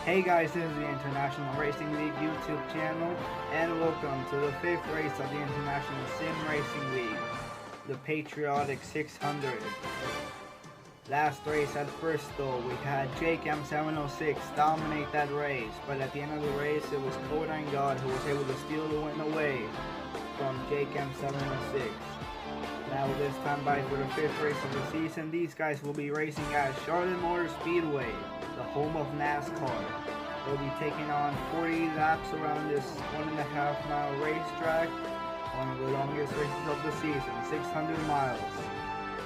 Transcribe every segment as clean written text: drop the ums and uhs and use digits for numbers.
Hey guys, this is the International Racing League YouTube channel, and welcome to the 5th race of the International Sim Racing League, the Patriotic 600. Last race at Bristol, we had Jake M706 dominate that race, but at the end of the race, it was Coda God who was able to steal the win away from Jake M706. Now this time by for the 5th race of the season, these guys will be racing at Charlotte Motor Speedway, the home of NASCAR. They'll be taking on 40 laps around this 1.5 mile racetrack, one of the longest races of the season, 600 miles.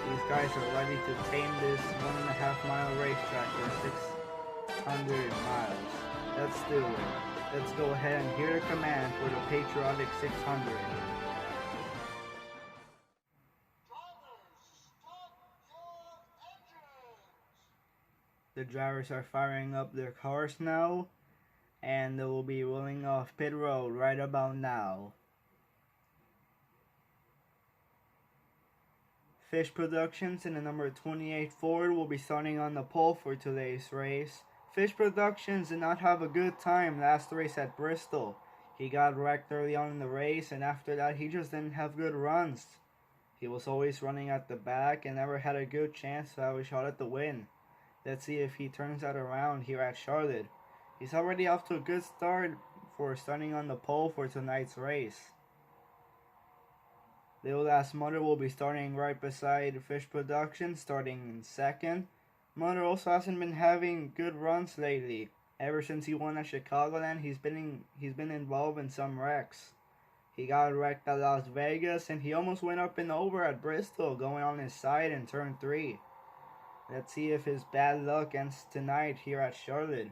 These guys are ready to tame this 1.5 mile racetrack for 600 miles. Let's do it. Let's go ahead and hear the command for the Patriotic 600. The drivers are firing up their cars now, and they will be rolling off pit road right about now. Fish Productions in the number 28 Ford will be starting on the pole for today's race. Fish Productions did not have a good time last race at Bristol. He got wrecked early on in the race, and after that he just didn't have good runs. He was always running at the back and never had a good chance to have a shot at the win. Let's see if he turns that around here at Charlotte. He's already off to a good start for starting on the pole for tonight's race. Little Ass Mother will be starting right beside Fish Production, starting in second. Mother also hasn't been having good runs lately. Ever since he won at Chicagoland, he's been involved in some wrecks. He got wrecked at Las Vegas, and he almost went up and over at Bristol, going on his side in turn 3. Let's see if his bad luck ends tonight here at Charlotte.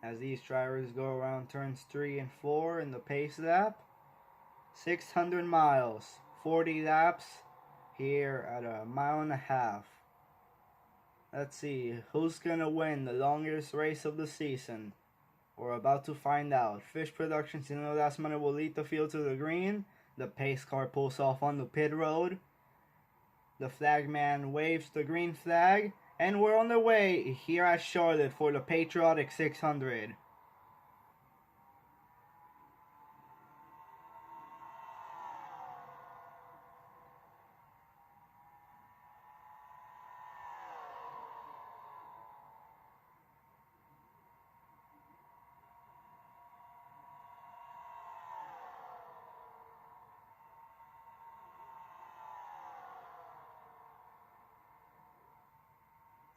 As these drivers go around turns 3 and 4 in the pace lap. 600 miles, 40 laps here at 1.5 miles. Let's see who's gonna win the longest race of the season. We're about to find out. Fish Productions in the last minute will lead the field to the green. The pace car pulls off on the pit road. The flagman waves the green flag, and we're on the way here at Charlotte for the Patriotic 600.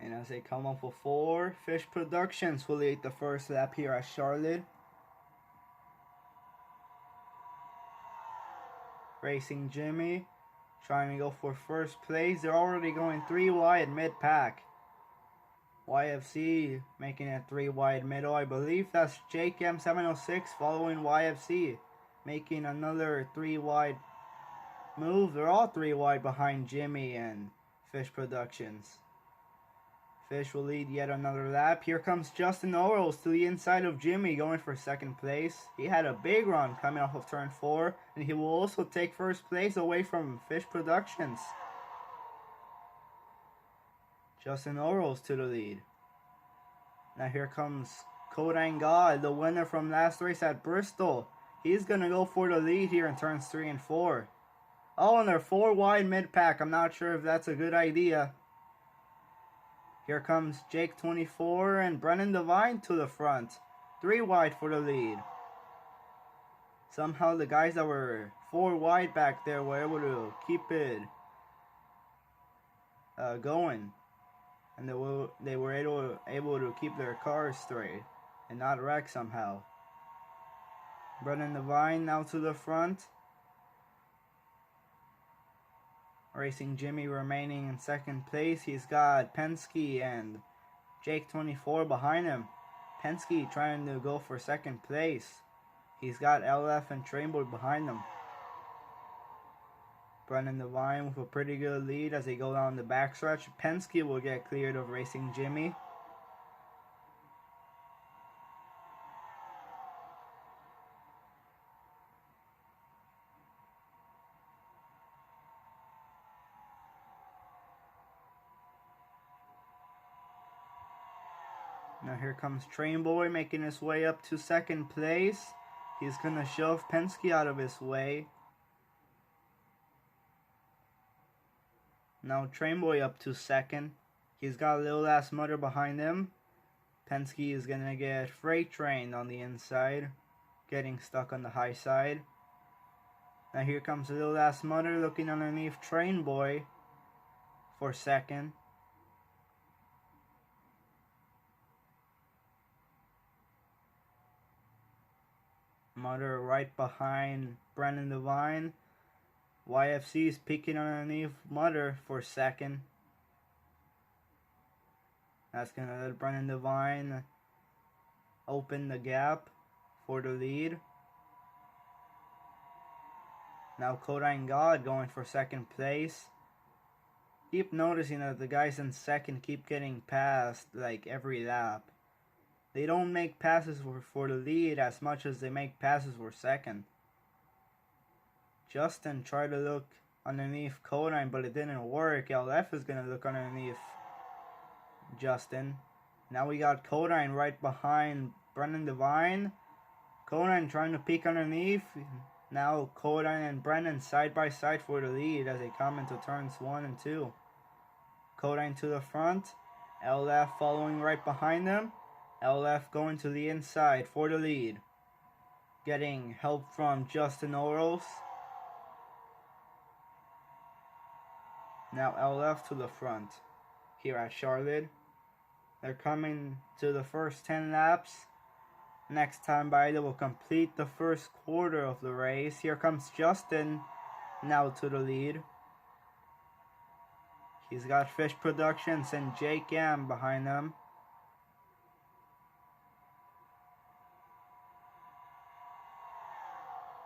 And as they come up for 4, Fish Productions will lead the first lap here at Charlotte. Racing Jimmy trying to go for first place. They're already going 3 wide mid-pack. YFC making it 3 wide middle. I believe that's Jake M706 following YFC, making another 3 wide move. They're all 3 wide behind Jimmy and Fish Productions. Fish will lead yet another lap. Here comes Justin Orals to the inside of Jimmy, going for second place. He had a big run coming off of turn 4, and he will also take first place away from Fish Productions. Justin Orals to the lead. Now here comes Coda God, the winner from last race at Bristol. He's going to go for the lead here in turns 3 and 4. Oh, and they're 4 wide mid-pack. I'm not sure if that's a good idea. Here comes Jake 24 and Brennan Devine to the front. 3 wide for the lead. Somehow the guys that were 4 wide back there were able to keep it going. And they were able to keep their cars straight and not wreck somehow. Brennan Devine now to the front. Racing Jimmy remaining in second place. He's got Penske and Jake 24 behind him. Penske trying to go for second place. He's got LF and Trainboard behind him. Brennan Devine with a pretty good lead as they go down the backstretch. Penske will get cleared of Racing Jimmy. Now here comes Train Boy making his way up to second place. He's gonna shove Penske out of his way. Now Train Boy up to second. He's got a little ass Mutter behind him. Penske is gonna get freight trained on the inside, getting stuck on the high side. Now here comes a little ass Mutter looking underneath Train Boy for second. Mutter right behind Brennan Devine. YFC is peeking underneath Mutter for second. That's going to let Brennan Devine open the gap for the lead. Now Kodine God going for second place. Keep noticing that the guys in second keep getting passed like every lap. They don't make passes for the lead as much as they make passes for second. Justin tried to look underneath Kodine, but it didn't work. LF is going to look underneath Justin. Now we got Kodine right behind Brennan Devine. Kodine trying to peek underneath. Now Kodine and Brennan side by side for the lead as they come into turns 1 and 2. Kodine to the front. LF following right behind them. LF going to the inside for the lead. Getting help from Justin Oros. Now LF to the front here at Charlotte. They're coming to the first 10 laps. Next time by, they will complete the first quarter of the race. Here comes Justin now to the lead. He's got Fish Productions and Jake M behind them.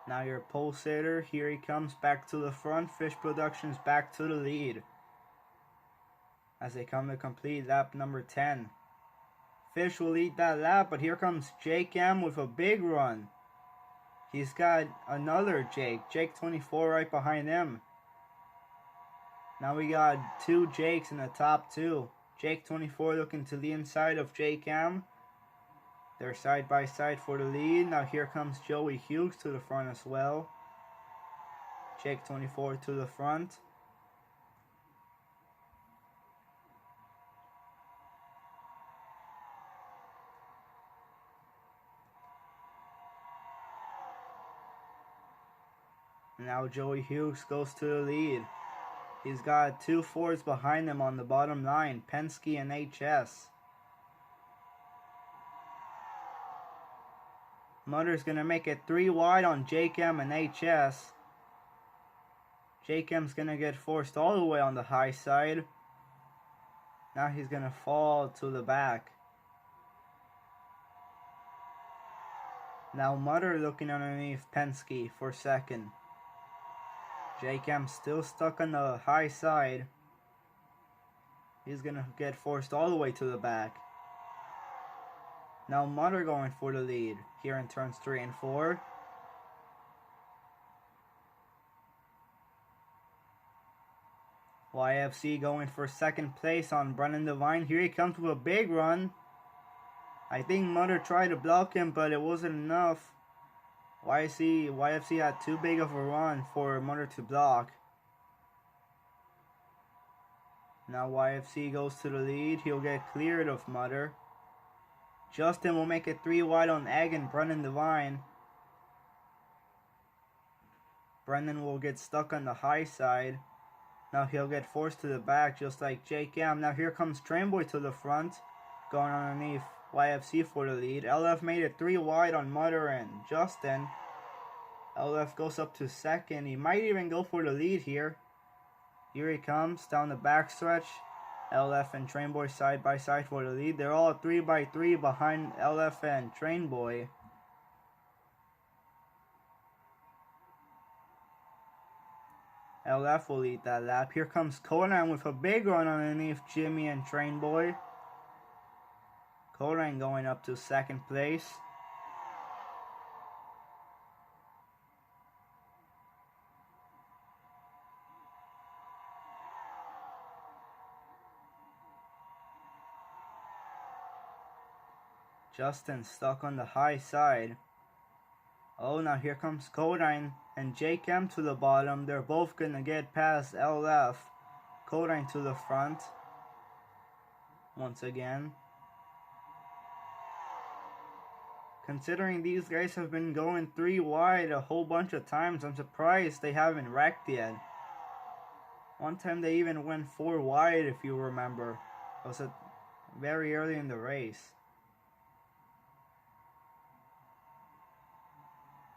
Now your Pulsator, here he comes back to the front. Fish Productions back to the lead as they come to complete lap number 10. Fish will lead that lap, but here comes Jake M with a big run. He's got another Jake 24 right behind him. Now we got two Jakes in the top two. Jake 24 looking to the inside of Jake M. They're side by side for the lead. Now here comes Joey Hughes to the front as well. Jake 24 to the front. Now Joey Hughes goes to the lead. He's got two Fords behind him on the bottom line, Penske and HS. Mutter's going to make it 3 wide on Jake M and HS. Jake M's going to get forced all the way on the high side. Now he's going to fall to the back. Now Mutter looking underneath Penske for second. Jake M still stuck on the high side. He's going to get forced all the way to the back. Now Mutter going for the lead here in turns 3 and 4. YFC going for second place on Brennan Devine. Here he comes with a big run. I think Mutter tried to block him, but it wasn't enough. YFC had too big of a run for Mutter to block. Now YFC goes to the lead. He'll get cleared of Mutter. Justin will make it 3 wide on Egg and Brennan Devine. Brennan will get stuck on the high side. Now he'll get forced to the back just like Jake M. Now here comes Trainboy to the front, going underneath YFC for the lead. LF made it 3 wide on Mutter and Justin. LF goes up to second. He might even go for the lead here. Here he comes down the backstretch. LF and Trainboy side by side for the lead. They're all 3 by 3 behind LF and Trainboy. LF will lead that lap. Here comes Conan with a big run underneath Jimmy and Trainboy. Conan going up to second place. Justin stuck on the high side. Oh, now here comes Codine and Jake M to the bottom. They're both gonna get past LF. Codine to the front. Once again. Considering these guys have been going 3 wide a whole bunch of times, I'm surprised they haven't wrecked yet. One time they even went 4 wide, if you remember. It was very early in the race.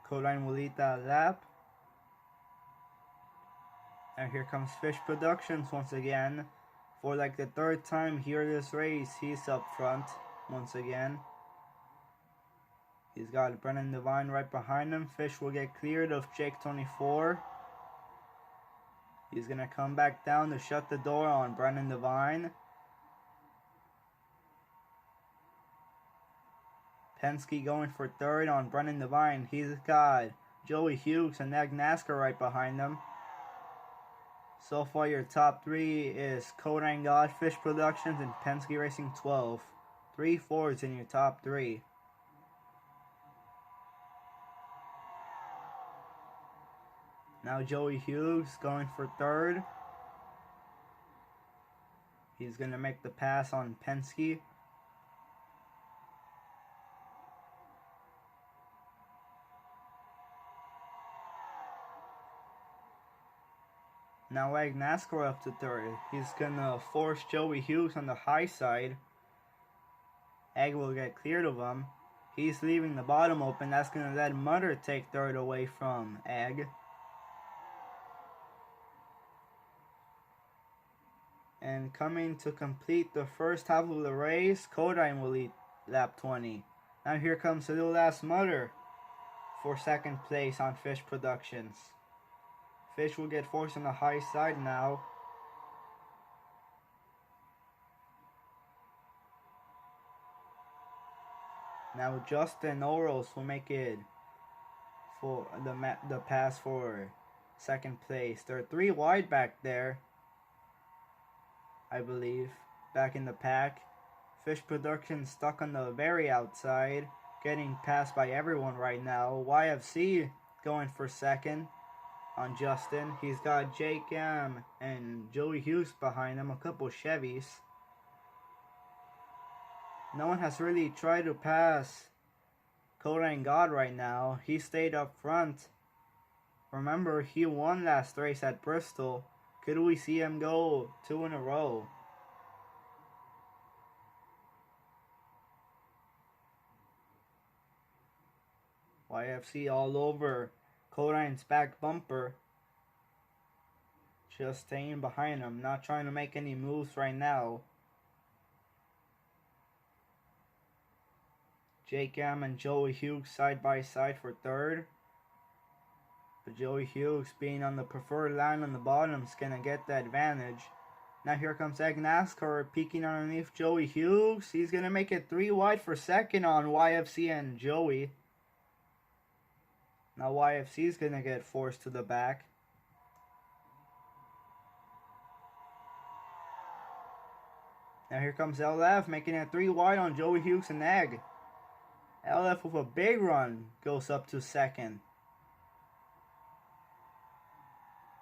Codine will lead that lap. And here comes Fish Productions once again. For like the 3rd time here this race, he's up front once again. He's got Brennan Devine right behind him. Fish will get cleared of Jake 24. He's going to come back down to shut the door on Brennan Devine. Penske going for 3rd on Brennan Devine. He's got Joey Hughes and Nag NASCAR right behind him. So far your top 3 is Codine God, Fish Productions, and Penske Racing 12. 3 Fords in your top 3. Now Joey Hughes going for 3rd. He's going to make the pass on Penske. Now Ag NASCAR up to 3rd. He's going to force Joey Hughes on the high side. Ag will get cleared of him. He's leaving the bottom open. That's going to let Mutter take 3rd away from Ag. And coming to complete the first half of the race, Codine will lead lap 20. Now here comes the little ass Mutter for 2nd place on Fish Productions. Fish will get forced on the high side now. Now Justin Oros will make it for the pass for 2nd place. They're 3 wide back there, I believe, back in the pack. Fish Productions stuck on the very outside, getting passed by everyone right now. YFC going for 2nd on Justin. He's got Jake M and Joey Hughes behind him, a couple Chevys. No one has really tried to pass Codine God right now. He stayed up front. Remember, he won last race at Bristol. Could we see him go 2 in a row? YFC all over Codine's back bumper. Just staying behind him, not trying to make any moves right now. Jake M and Joey Hughes side by side for 3rd. But Joey Hughes, being on the preferred line on the bottom, is going to get the advantage. Now here comes Ag NASCAR peeking underneath Joey Hughes. He's going to make it 3 wide for 2nd on YFC and Joey. Now YFC is going to get forced to the back. Now here comes LF making it 3 wide on Joey Hughes and Ag. LF with a big run goes up to 2nd.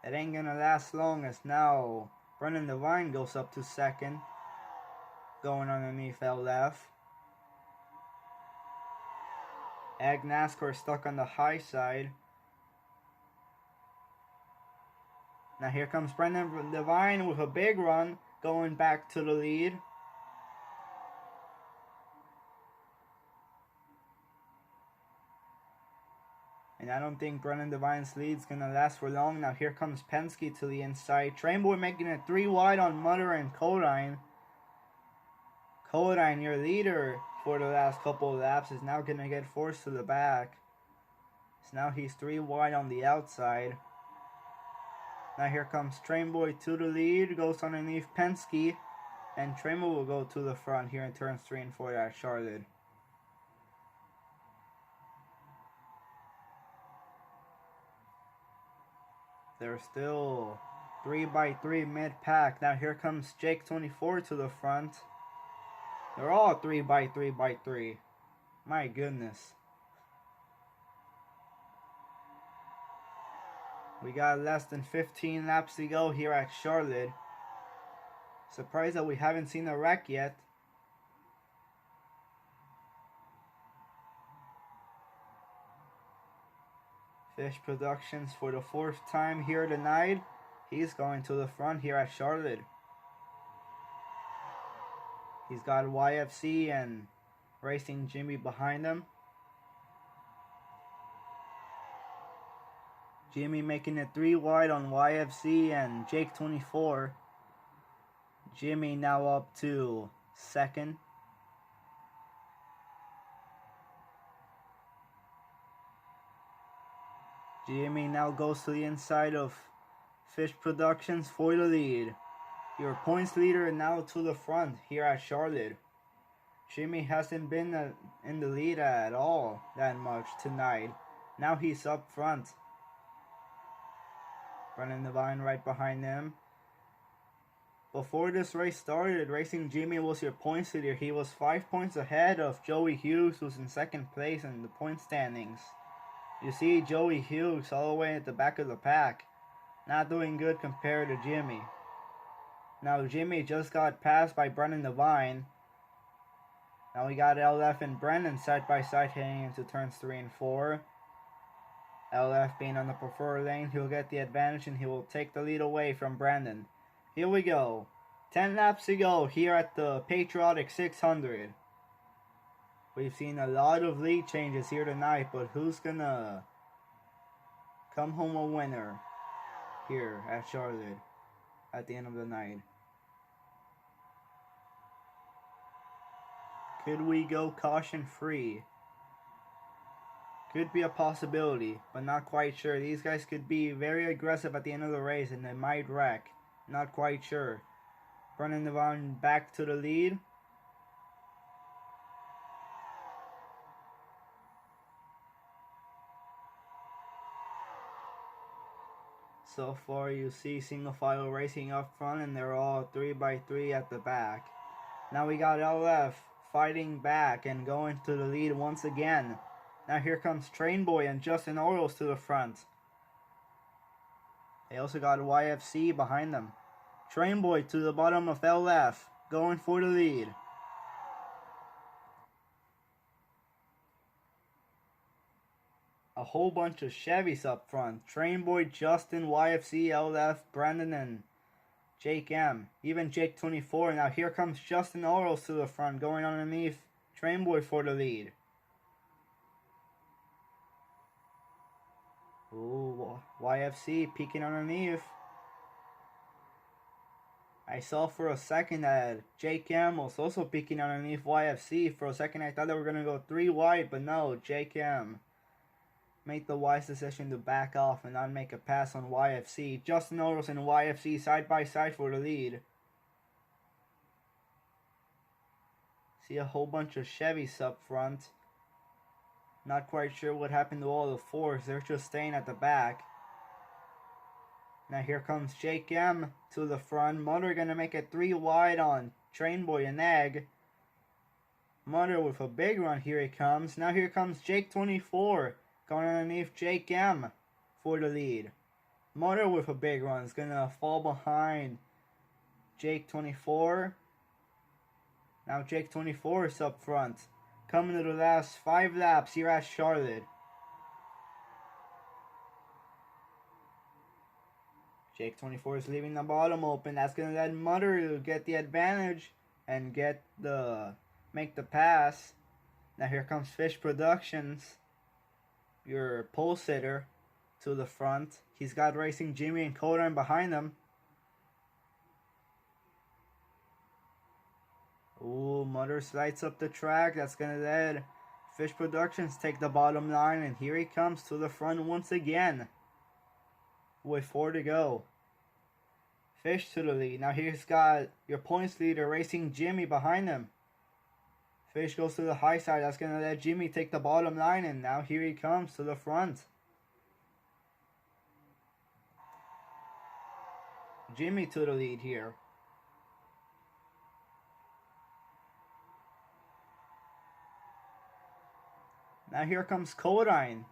It ain't gonna last long as now Brennan Devine goes up to 2nd, going underneath LF. Ag NASCAR stuck on the high side. Now here comes Brennan Devine with a big run, going back to the lead. And I don't think Brennan Devine's lead's gonna last for long. Now here comes Penske to the inside. Trainboy making it 3 wide on Mutter and Codine. Codine, your leader for the last couple of laps, is now gonna get forced to the back. So now he's 3 wide on the outside. Now here comes Trainboy to the lead, goes underneath Penske, and Trainboy will go to the front here in turns 3 and 4 at Charlotte. They're still 3x3 mid-pack. Now here comes Jake 24 to the front. They're all 3x3x3. My goodness. We got less than 15 laps to go here at Charlotte. Surprised that we haven't seen a wreck yet. Fish Productions for the 4th time here tonight. He's going to the front here at Charlotte. He's got YFC and Racing Jimmy behind him. Jimmy making it 3 wide on YFC and Jake 24. Jimmy now up to 2nd. Jimmy now goes to the inside of Fish Productions for the lead. Your points leader now to the front here at Charlotte. Jimmy hasn't been in the lead at all that much tonight. Now he's up front. Running the line right behind him. Before this race started, Racing Jimmy was your points leader. He was 5 points ahead of Joey Hughes, who's in 2nd place in the point standings. You see Joey Hughes all the way at the back of the pack. Not doing good compared to Jimmy. Now Jimmy just got passed by Brennan Devine. Now we got LF and Brennan side by side heading into turns 3 and 4. LF being on the preferred lane, he'll get the advantage and he will take the lead away from Brandon. Here we go. 10 laps to go here at the Patriotic 600. We've seen a lot of lead changes here tonight, but who's gonna come home a winner here at Charlotte at the end of the night? Could we go caution free? Could be a possibility, but not quite sure. These guys could be very aggressive at the end of the race and they might wreck. Not quite sure. Brennan Devon back to the lead. So far you see single file racing up front and they're all 3x3 at the back. Now we got LF fighting back and going to the lead once again. Now here comes Train Boy and Justin Orioles to the front. They also got YFC behind them. Train Boy to the bottom of LF, going for the lead. A whole bunch of Chevys up front. Train Boy, Justin, YFC, LF, Brandon, and Jake M. Even Jake 24. Now here comes Justin Orioles to the front, going underneath Train Boy for the lead. Ooh, YFC peeking underneath. I saw for a second that Jake M was also peeking underneath YFC. For a second I thought they were going to go 3 wide, but no, Jake M made the wise decision to back off and not make a pass on YFC. Justin Orioles and YFC side by side for the lead. See a whole bunch of Chevys up front. Not quite sure what happened to all the fours. They're just staying at the back. Now here comes Jake M to the front. Mother gonna make it 3 wide on Train Boy and Egg. Mother with a big run. Here he comes. Now here comes Jake 24. Going underneath Jake M for the lead. Mother with a big run is gonna fall behind Jake 24. Now Jake 24 is up front. Coming to the last 5 laps here at Charlotte. Jake 24 is leaving the bottom open. That's gonna let Mother get the advantage and make the pass. Now here comes Fish Productions, your pole sitter, to the front. He's got Racing Jimmy and Codan behind him. Ooh, Mother slides up the track. That's gonna let Fish Productions take the bottom line, and here he comes to the front once again with 4 to go. Fish to the lead. Now he's got your points leader Racing Jimmy behind him. Fish goes to the high side. That's gonna let Jimmy take the bottom line, and now here he comes to the front. Jimmy to the lead here. Now here comes Codine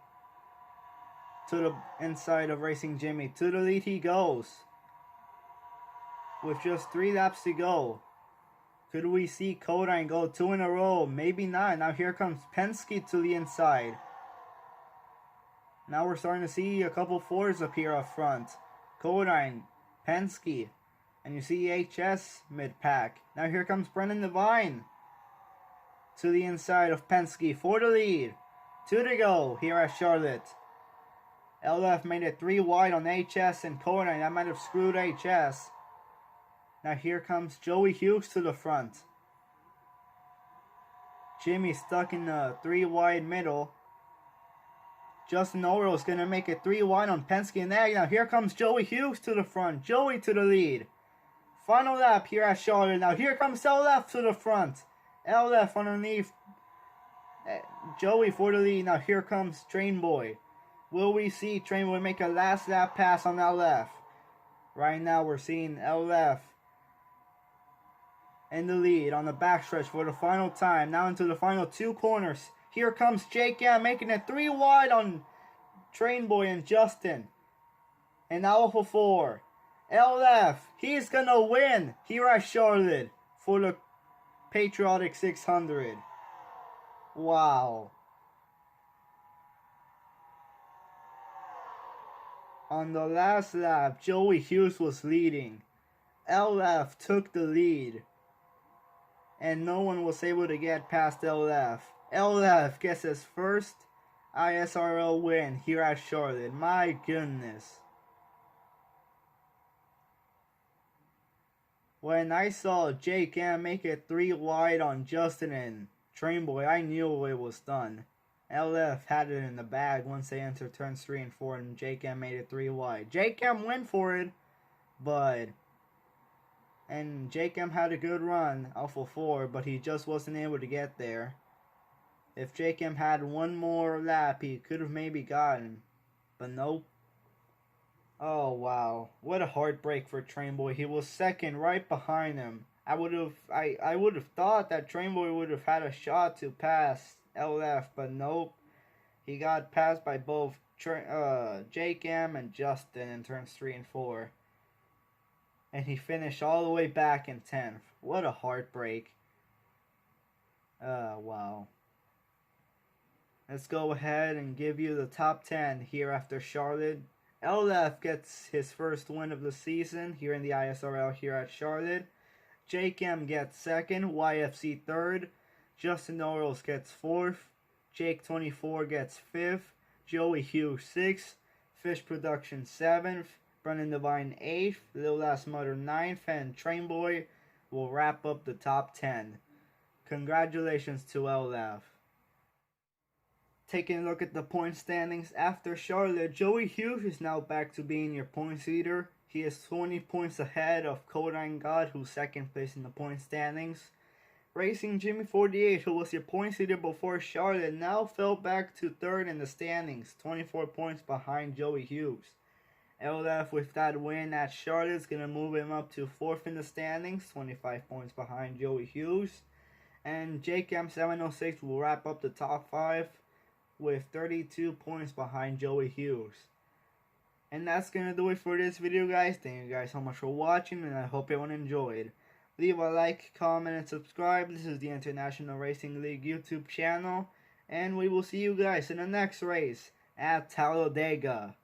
to the inside of Racing Jimmy. To the lead he goes. With just 3 laps to go. Could we see Codine go 2 in a row? Maybe not. Now here comes Penske to the inside. Now we're starting to see a couple Fords appear up front. Codine, Penske, and you see HS mid-pack. Now here comes Brendan Devine to the inside of Penske for the lead. 2 to go here at Charlotte. LF made it 3 wide on HS and Codine. That might have screwed HS. Now here comes Joey Hughes to the front. Jimmy stuck in the 3 wide middle. Justin Oro is going to make it 3 wide on Penske and Ag. Now here comes Joey Hughes to the front. Joey to the lead. Final lap here at Charlotte. Now here comes LF to the front. LF underneath Joey for the lead. Now here comes Trainboy. Will we see Trainboy make a last lap pass on LF? Right now we're seeing LF in the lead on the backstretch for the final time. Now into the final 2 corners. Here comes Jake Young making it 3 wide on Trainboy and Justin. And Alpha 4. LF, he's gonna win here at Charlotte for the Patriotic 600. Wow. On the last lap, Joey Hughes was leading. LF took the lead. And no one was able to get past LF. LF gets his first ISRL win here at Charlotte. My goodness. When I saw Jake M make it 3 wide on Justin and Trainboy, I knew it was done. LF had it in the bag once they entered turns 3 and 4, and Jake M made it 3 wide. Jake M went for it, and Jake M had a good run, Alpha 4, but he just wasn't able to get there. If Jake M had one more lap, he could have maybe gotten, but nope. Oh wow, what a heartbreak for Trainboy. He was second, right behind him. I would have thought that Trainboy would have had a shot to pass LF, but nope. He got passed by both Jake M and Justin in turns 3 and 4. And he finished all the way back in 10th. What a heartbreak. Wow. Let's go ahead and give you the top 10 here after Charlotte. LF gets his first win of the season here in the ISRL here at Charlotte. Jake M gets second, YFC third. Justin Norrells gets fourth. Jake 24 gets fifth. Joey Hughes 6th. Fish Production 7th. Brendan Devine 8th. Lil Ass Mother 9th. And Trainboy will wrap up the top 10. Congratulations to LF. Taking a look at the point standings after Charlotte, Joey Hughes is now back to being your points leader. He is 20 points ahead of Codine God, who's second place in the point standings. Racing Jimmy 48, who was your points leader before Charlotte, now fell back to third in the standings, 24 points behind Joey Hughes. LF with that win at Charlotte is going to move him up to fourth in the standings, 25 points behind Joey Hughes. And Jake M706 will wrap up the top 5 with 32 points behind Joey Hughes. And that's going to do it for this video, guys. Thank you guys so much for watching, and I hope everyone enjoyed. Leave a like, comment, and subscribe. This is the International Racing League YouTube channel, and we will see you guys in the next race at Talladega.